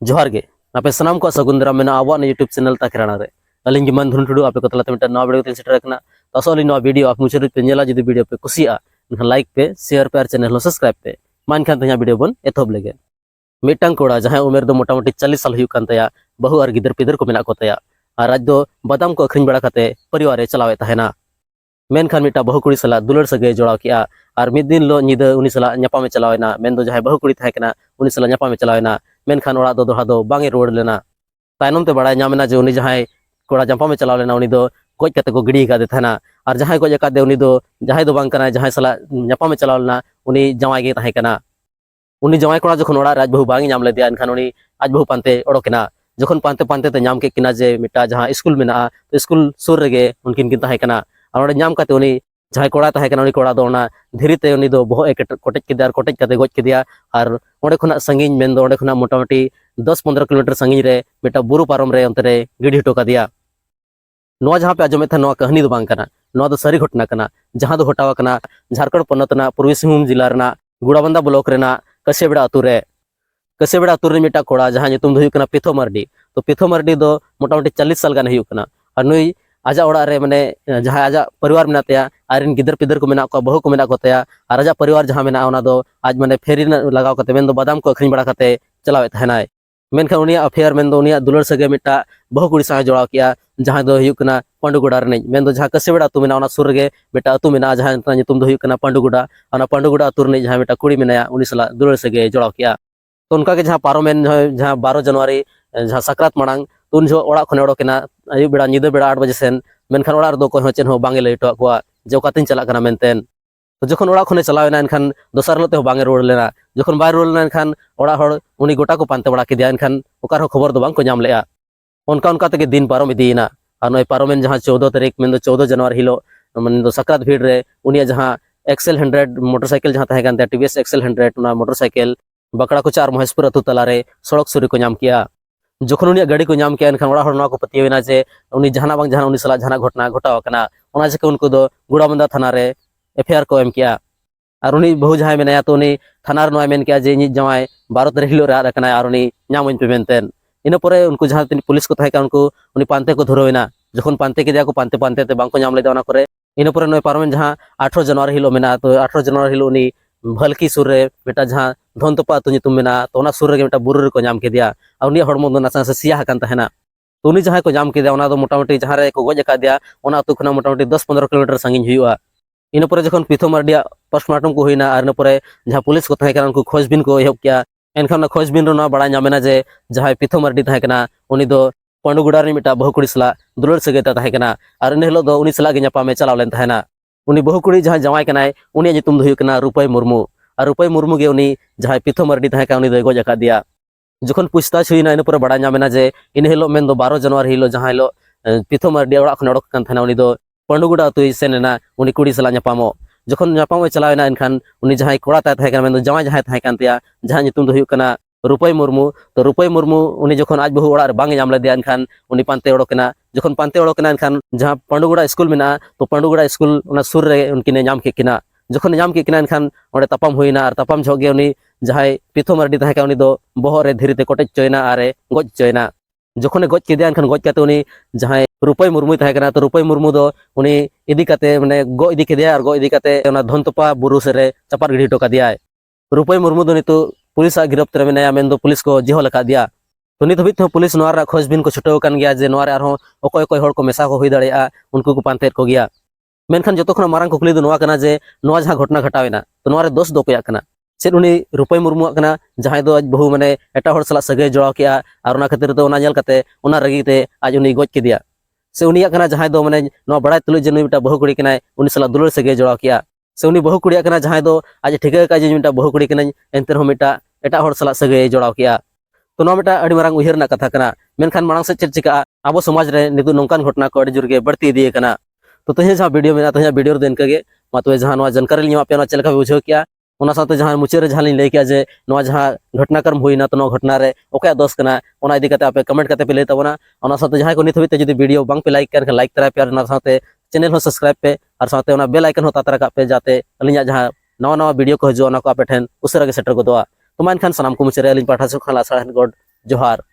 जोहार गे आपे सनाम को सगुंदरा मेना आवान यूट्यूब चैनल ताकराना रे अलिंग गिमान धुन टुडू आपे को तलाते मिटा नवा वीडियो तीन सेटर रखना तसोली नवा वीडियो आप मुझे पे नेला जदी वीडियो पे कुसिया इनका लाइक पे शेयर पे और चैनल लो सब्सक्राइब पे मान खान तया वीडियो बन एथोब लेगे मिटंग कोड़ा जहां उमेर दो मोटामोटी 40 साल हुई कान तया बहु और गिदर पिदर को मेना को तया और आज दो बादाम को अखरिंग बड़ा खाते परिवार चलावे तहना मेनखान मिटा बहु कुड़ी सला दुलर सगे जोड़ाव किया और मिद दिन लो निद उनी सला न्यापामे चलावेना मेन दो जहां बहु कुड़ी थाकेना उनी सला न्यापामे चलावेना मेनखान ओड़ा दो दोहा दो बांगे रोड लेना तायनम ते बड़ा नामेना जे उनी जहां कोड़ा न्यापामे चलाव लेना उनी दो गोज कते को गिड़ी कादे थाना और जहां गोज कादे उनी दो जहां दो बांग कना जहां सला न्यापामे चलाव लेना उनी जवाई गे थाकेना उनी जवाई कोड़ा जखन ओड़ा राज बहु बांगे नाम लेदिया एनखान उनी आज बहु पांते ओडोकेना जखन पांते पांते ते नाम के किना जे मिटा जहां स्कूल मेना तो स्कूल सुर रेगे उनकिन किन थाकेना और नाम काते उनी जहां कोड़ा थाकेना उनी कोड़ा दो ना धीरेते उनी दो बहु एक कोटेज किदिया और कोटेज काते गोज किदिया और ओंडे खुना संगीन मेन दो ओंडे खुना मोटामोटी 10-15 किलोमीटर संगीन रे मिटा बुरु पारम रे अंतरे गिड़ी हटो का दिया नोआ जहां पे आजमे था नोआ कहानी दो बांग कना नोआ दो सरी घटना कना जहां दो हटावा कना झारखंड पन्नत ना पूर्वी सिंहभूम जिला रना गुड़ाबंदा ब्लॉक रेना कसेबड़ा अतु रे मिटा कोड़ा जहां नितुम दो हुई कना पिथो मर्डी तो पिथो मर्डी दो मोटामोटी 40 साल गान हुई कना और नुई आजा ओड़ा रे माने जहां आजा परिवार मेना तया आरिन गिदर पिदर को मेना को बहु को मेना को तया और आजा परिवार जहां मेना ओना दो आज माने फेरी लगाव कते मेन दो बादाम को अखरिंग बड़ा कते चलावे तहनाय मेनखान उनिया अफेयर मेन दो उनिया दुलर सगे मिटा बहु कुड़ी सा जोड़ाव किया जहां दो हुई कना पांडुगुड़ा रे मेन दो जहां कसेबड़ा अतु मेना ओना सुर गे बेटा अतु मेना जहां नितुम दो हुई कना पांडुगुड़ा ओना पांडुगुड़ा अतु रे जहां बेटा कुड़ी मेनाया उनी सला दुलर सगे जोड़ाव किया तो उनका के जहां पारोमेन जहां 12 जनवरी जहां सकरात मांग उन जो ओड़ा खने ओडोकेना आयु बेड़ा निदा बेड़ा 8 बजे सेन मेनखान ओड़ा दो को चेन हो बांगे लैटो को जे कातिन चला कना मेनतेन तो जखन ओड़ा खने चलावेना एनखान दोसर लोते हो बांगे रोड लेना जखन बाय रोड लेना एनखान ओड़ा हड़ उनी गोटा को पांते बड़ा किदिया एनखान ओकार हो खबर दो बांग को नाम लेया उनका उनका तके दिन पारम इदीना और नय पारोमेन जहां 14 तारीख में 14 जनवरी हिलो मन दो सकरात भीड़ रे उनिया जहां एक्सेल 100 मोटरसाइकिल जहां तहे कानते टीवीएस एक्सेल 100 उना मोटरसाइकिल बकड़ा को 4 महेशपुर अतु तलारे सड़क सुरी को नाम किया जखन उनिया गाड़ी को नाम किया एनखान ओड़ा हड़ को पतियेना जे उनी जहाना बांग जहां उनी सला जहाना घटना घटाव कना ओना जे उनको दो गुड़ाबंदा थाना रे एफआईआर को एम किया और उनी बहु जहां मेनाया तो उनी थाना रे मेन किया जे जवाई 12 तारीख हिलो रा कना और उनी नाम पे मेनतेन इन परे उनको जहां तिन पुलिस को थाका उनको उनी पांते को धरोइना जखन पांते के दिया को पांते पांते ते बांको नाम लेदा ओना करे इन परे नय पारमेन जहां 18 जनवरी हिलो मेना तो 18 जनवरी हिलो उनी भलकी सुर रे बेटा जहां धनतोपा तो नितुम मेना तो ओना सुर रे बेटा बुरु रे को नाम के दिया और उनी हड़मो दो नासा से सिया हकन तहना तो उनी जहां को नाम के दिया ओना दो मोटामोटी जहां रे को गोज का दिया ओना तो खना मोटामोटी 10-15 किलोमीटर संगिन हुआ इन परे जखन पिथो मर्डिया पोस्टमार्टम को हुईना और इन परे जहां पुलिस को थाके उनको खोजबीन को एहब किया एनखान खोजबीन रो ना बड़ा नामेना जे जहां पिथो मर्डी थाके ना उनी दो पांडुगुड़ा रे मिटा बहु कुड़ी सला दुलर सगेता थाके ना और इन हेलो दो उनी सला गे न्यापामे चलाव लेन थाना उनी बहु कुड़ी जहां जवाई कनाय उनी नितुम दो हुई कना रुपय मुर्मू और रुपय मुर्मू गे उनी जहां पिथो मर्डी थाके उनी दो गोज का दिया जखन पुछताछ हुईना इन परे बड़ा नामेना जे इन हेलो मेन दो 12 जनवरी हिलो जहां हेलो पिथो मर्डी ओड़ा खन ओडक कान थाना उनी दो पांडुगुड़ा अतु सेनेना उनी कुड़ी सला न्यापामो जखन न्यापामो चलावेना एनखान उनी जहां कोड़ा थाके मेन दो जवाई जहां थाके कानतिया जहां नितुम दो हुई कना रुपय मुर्मू तो रुपय मुर्मू उनी जखन आज बहु ओड़ा बांगे नाम लेदिया एनखान उनी पांते ओडोकेना जखन पांते ओडोकेना एनखान जहां पांडुगुड़ा स्कूल मेना तो पांडुगुड़ा स्कूल उना सुर रे उनकिने नाम के किना जखन नाम के किना एनखान ओडे तपाम हुईना और तपाम झोगे उनी जहां पिथो मर्डी थाके उनी दो बहो रे धीरेते कोटेज चोयना आरे गोज चोयना जखन गोज किदिया एनखान गोज काते उनी जहां रुपय मुर्मू थाके ना तो रुपय मुर्मू दो उनी इदी काते माने गो इदी केदिया और गो इदी काते ओना धनतोपा बुरु सेरे चपार गिड़ी टोका दिया रुपय मुर्मू दो नितु पुलिस गिरफ्त रे मेनाया मेन दो पुलिस को जेहो लका दिया तो नित हबित पुलिस नोआ रा खोजबीन को छुटाव कान गया जे नोआ रे आरो ओकोय ओकोय हड़ को मेसा को हुई दाड़ेया उनको को पांते को गया मेनखान जतो खना मारंग कुकली दो नोआ कना जे नोआ जहां घटना घटावेना तो नोआ रे दोष दो कोया कना चेद उनी रुपय मुर्मू कना जहां दो आज बहु माने एटा हड़ सला सगे जोड़ाव किया और ओना खातिर दो ओना नेल काते ओना रगीते आज उनी गोज के दिया से उनिया कना जहां दो माने नोआ बड़ाय तुलु जे नुई बेटा बहु कुड़ी कनाय उनी सला दुलर सगे जोड़ाव किया से उनी बहु कुड़िया कना जहां दो आज ठिका का जे मिटा बहु कुड़ी कनाय एंतर हो मिटा एटा हड़ सला सगे जोड़ाव किया तो नोआ मिटा अडी मारंग उहिर ना कथा कना मेनखान मारंग से चेद चिका आबो समाज रे निदु नोंकान घटना को अडी जुरगे बढ़ती दिए कना तो तहे जहां वीडियो मेना तहे वीडियो रे देन के मा तो जहां नोआ जानकारी लिया पे ना चलका बुझो किया ओना साथे जहां मुचे रे जहां लई किया जे नोआ जहां घटनाक्रम हुईना तो नोआ घटना रे ओका दोष कना ओना इदी कते आपे कमेंट कते पे ले तबना ओना साथे जहां को नित हबिते जदी वीडियो बांग पे लाइक कर लाइक तरा पे और ना साथे चैनल हो सब्सक्राइब पे और साथे ओना बेल आइकन हो तातरा का पे जाते अलिया जहां नवा नवा वीडियो को हजो ओना को आपे ठेन उसरा के सेटर को दोआ तो मान खान सनाम को मुचे रे अलिन पाठा सु खाला साहन गॉड जोहार।